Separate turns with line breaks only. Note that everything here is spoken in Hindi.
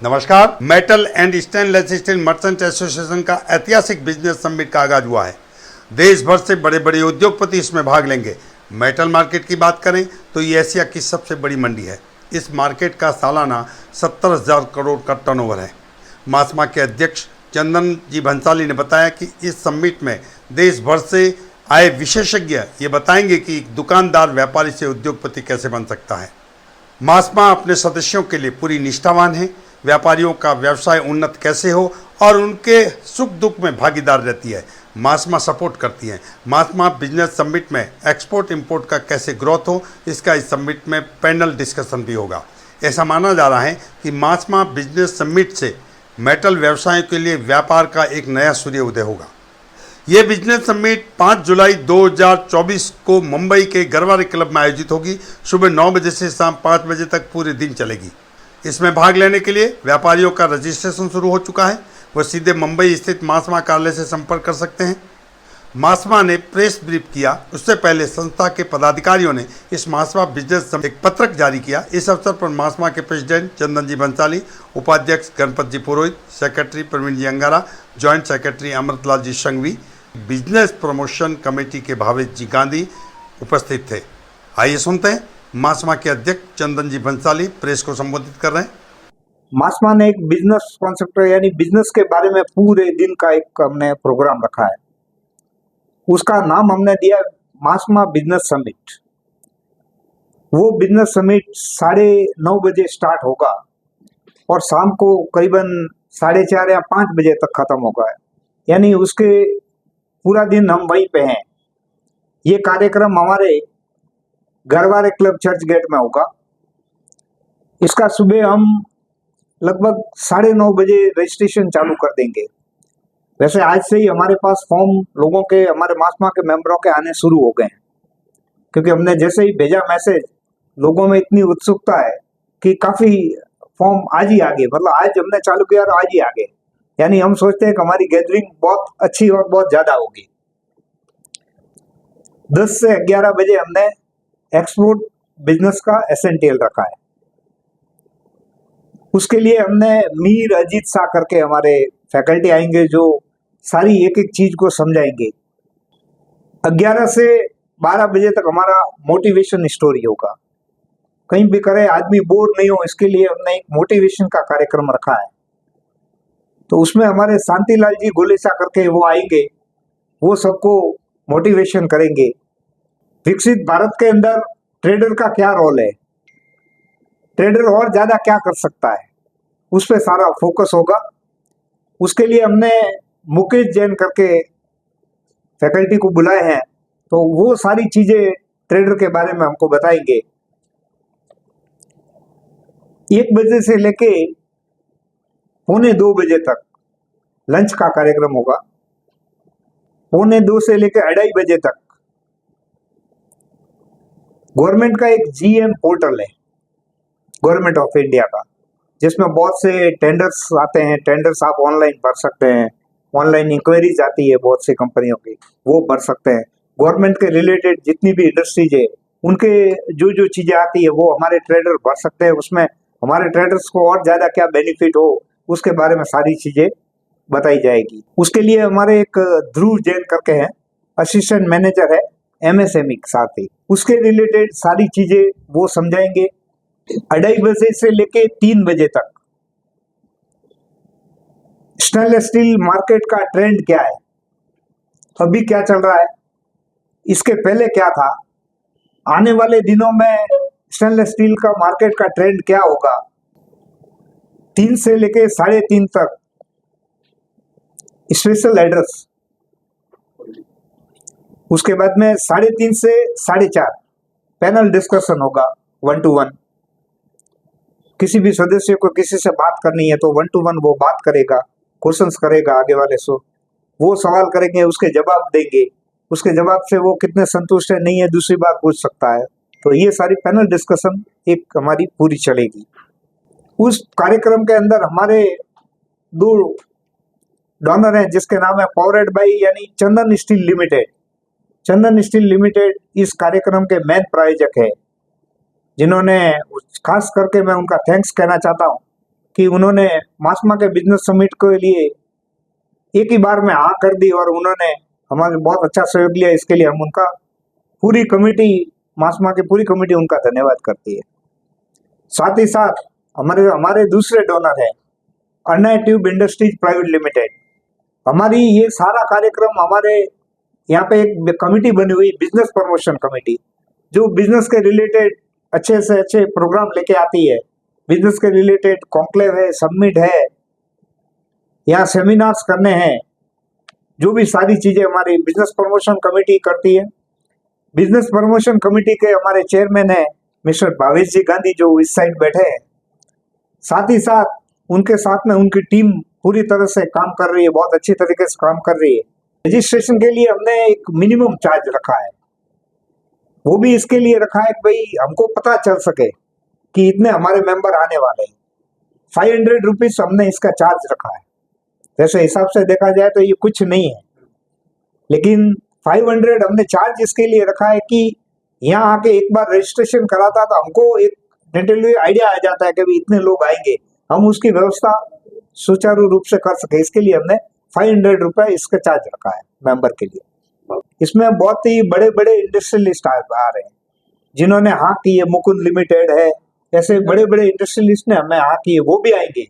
नमस्कार। Metal and stainless steel merchant association का ऐतिहासिक बिजनेस समिट का आगाज हुआ है। देश भर से बड़े बड़े उद्योगपति इसमें भाग लेंगे। मेटल मार्केट की बात करें तो ये एशिया की सबसे बड़ी मंडी है। इस मार्केट का सालाना 70,000 करोड़ का टर्नओवर है। मासमा के अध्यक्ष चंदन जी भंसाली ने बताया कि इस समिट में देश भर से आए विशेषज्ञ ये बताएंगे कि एक दुकानदार व्यापारी से उद्योगपति कैसे बन सकता है। मासमा अपने सदस्यों के लिए पूरी निष्ठावान है। व्यापारियों का व्यवसाय उन्नत कैसे हो और उनके सुख दुख में भागीदार रहती है। मासमा सपोर्ट करती है। मासमा बिजनेस समिट में एक्सपोर्ट इंपोर्ट का कैसे ग्रोथ हो, इसका इस समिट में पैनल डिस्कशन भी होगा। ऐसा माना जा रहा है कि मासमा बिजनेस समिट से मेटल व्यवसायों के लिए व्यापार का एक नया सूर्य उदय होगा। ये बिजनेस समिट 5 जुलाई 2024 को मुंबई के गरवारे क्लब में आयोजित होगी। सुबह 9 बजे से शाम 5 बजे तक पूरे दिन चलेगी। इसमें भाग लेने के लिए व्यापारियों का रजिस्ट्रेशन शुरू हो चुका है। वह सीधे मुंबई स्थित मासमा कार्यालय से संपर्क कर सकते हैं। मासमा ने प्रेस ब्रीफ किया, उससे पहले संस्था के पदाधिकारियों ने इस मासमा बिजनेस समिट एक पत्रक जारी किया। इस अवसर पर मासमा के प्रेसिडेंट चंदन जी भंसाली, उपाध्यक्ष गणपत जी पुरोहित, सेक्रेटरी प्रवीण जी अंगारा, ज्वाइंट सेक्रेटरी अमृतलाल जी संघवी, बिजनेस प्रमोशन कमेटी के भावेश जी गांधी उपस्थित थे। आइए सुनते हैं मासमा के अध्यक्ष चंदन जी भंसाली प्रेस को संबोधित कर रहे हैं।
मासमा ने एक बिजनेस कॉन्सेप्ट यानी बिजनेस के बारे में पूरे दिन का एक हमने प्रोग्राम रखा है। उसका नाम हमने दिया मासमा बिजनेस समिट। वो बिजनेस समिट 9:30 बजे स्टार्ट होगा और शाम को करीबन 4:30 या 5 बजे तक खत्म होगा। यानी उसके पूरा दिन हम वहीं पे हैं। ये कार्यक्रम हमारे गरवारे क्लब चर्च गेट में होगा। इसका सुबह हम लगभग 9:30 बजे रजिस्ट्रेशन चालू कर देंगे। वैसे आज से ही हमारे पास फॉर्म लोगों के, हमारे मासमा के मेंबरों के आने शुरू हो गए हैं, क्योंकि हमने जैसे ही भेजा मैसेज, लोगों में इतनी उत्सुकता है कि काफी फॉर्म आज ही आ गए। मतलब आज हमने चालू किया और आज ही आ गए। यानी हम सोचते हैं कि हमारी गैदरिंग बहुत अच्छी और बहुत ज्यादा होगी। 10 से 11 बजे हमने एक्सपोर्ट बिजनेस का एसेंटियल रखा है। उसके लिए हमने मीर अजीत शाह करके हमारे फैकल्टी आएंगे जो सारी एक एक चीज को समझाएंगे। 11 से 12 बजे तक हमारा मोटिवेशन स्टोरी होगा। कहीं भी करे आदमी बोर नहीं हो, इसके लिए हमने एक मोटिवेशन का कार्यक्रम रखा है। तो उसमें हमारे शांतिलाल जी गोलेसा करके वो आएंगे, वो सबको मोटिवेशन करेंगे। विकसित भारत के अंदर ट्रेडर का क्या रोल है, ट्रेडर और ज्यादा क्या कर सकता है, उस पर सारा फोकस होगा। उसके लिए हमने मुकेश जैन करके फैकल्टी को बुलाए हैं, तो वो सारी चीजें ट्रेडर के बारे में हमको बताएंगे। 1 बजे से लेके 1:45 बजे तक लंच का कार्यक्रम होगा। 1:45 से लेके 2:30 बजे तक गवर्नमेंट का एक GM पोर्टल है, गवर्नमेंट ऑफ इंडिया का, जिसमें बहुत से टेंडर्स आते हैं। टेंडर्स आप ऑनलाइन भर सकते हैं। ऑनलाइन इंक्वायरीज आती है बहुत सी कंपनियों की, वो भर सकते हैं। गवर्नमेंट के रिलेटेड जितनी भी इंडस्ट्रीज है, उनके जो जो चीजें आती है वो हमारे ट्रेडर भर सकते हैं। उसमें हमारे ट्रेडर्स को और ज्यादा क्या बेनिफिट हो, उसके बारे में सारी चीजें बताई जाएगी। उसके लिए हमारे एक ध्रुव जैन करके हैं, असिस्टेंट मैनेजर है MSME के साथ ही, उसके रिलेटेड सारी चीजें वो समझाएंगे। 2:30 बजे से लेके 3 बजे तक स्टेनलेस स्टील मार्केट का ट्रेंड क्या है, अभी क्या चल रहा है, इसके पहले क्या था, आने वाले दिनों में स्टेनलेस स्टील का मार्केट का ट्रेंड क्या होगा। 3 से लेके 3:30 तक स्पेशल एड्रेस। उसके बाद में 3:30 से 4:30 पैनल डिस्कशन होगा 1 to 1। किसी भी सदस्य को किसी से बात करनी है तो 1 to 1 वो बात करेगा, क्वेश्चंस करेगा आगे वाले से, वो सवाल करेंगे, उसके जवाब देंगे। उसके जवाब से वो कितने संतुष्ट है नहीं है, दूसरी बार पूछ सकता है। तो ये सारी पैनल डिस्कशन एक हमारी पूरी चलेगी। उस कार्यक्रम के अंदर हमारे 2 डोनर हैं, जिसके नाम है पावरेड बाई यानी चंदन स्टील लिमिटेड। चंदन स्टील लिमिटेड इस कार्यक्रम के मेन प्रायोजक है, जिन्होंने खास करके मैं उनका थैंक्स कहना चाहता हूँ कि उन्होंने मासमा के बिजनेस समिट के लिए एक ही बार में हाँ कर दी और उन्होंने हमारे बहुत अच्छा सहयोग लिया। इसके लिए हम उनका पूरी कमेटी, मासमा की पूरी कमेटी उनका धन्यवाद करती है। साथ ही साथ हमारे दूसरे डोनर है अन्ना ट्यूब इंडस्ट्रीज प्राइवेट लिमिटेड। हमारी ये सारा कार्यक्रम, हमारे यहाँ पे एक कमेटी बनी हुई बिजनेस प्रमोशन कमेटी, जो बिजनेस के रिलेटेड अच्छे से अच्छे प्रोग्राम लेके आती है। बिजनेस के रिलेटेड कॉन्क्लेव है, समिट है, यहाँ सेमिनार्स करने हैं, जो भी सारी चीजें हमारी बिजनेस प्रमोशन कमेटी करती है। बिजनेस प्रमोशन कमेटी के हमारे चेयरमैन है मिस्टर भावेश जी गांधी, जो इस साइड बैठे हैं। साथ ही साथ उनके साथ में उनकी टीम पूरी तरह से काम कर रही है, बहुत अच्छी तरीके से काम कर रही है। रजिस्ट्रेशन के लिए हमने एक मिनिमम चार्ज रखा है, वो भी इसके लिए रखा है कि भाई हमको पता चल सके कि इतने हमारे मेंबर आने वाले हैं। 500 रुपीज हमने इसका चार्ज रखा है। जैसे हिसाब से देखा जाए तो ये कुछ नहीं है, लेकिन 500 हमने चार्ज इसके लिए रखा है कि यहाँ आके एक बार रजिस्ट्रेशन कराता तो हमको एक टेंटेटिव आइडिया आ जाता है कि भाई इतने लोग आएंगे, हम उसकी व्यवस्था सुचारू रूप से कर सके। इसके लिए हमने 500 रुपए इसका चार्ज रखा है मेंबर के लिए। इसमें बहुत ही बड़े बड़े इंडस्ट्रियलिस्ट आ रहे हैं जिन्होंने हाँ की है। मुकुंद लिमिटेड है, ऐसे बड़े बड़े इंडस्ट्रियलिस्ट ने हमें हाँ की है, वो भी आएंगे।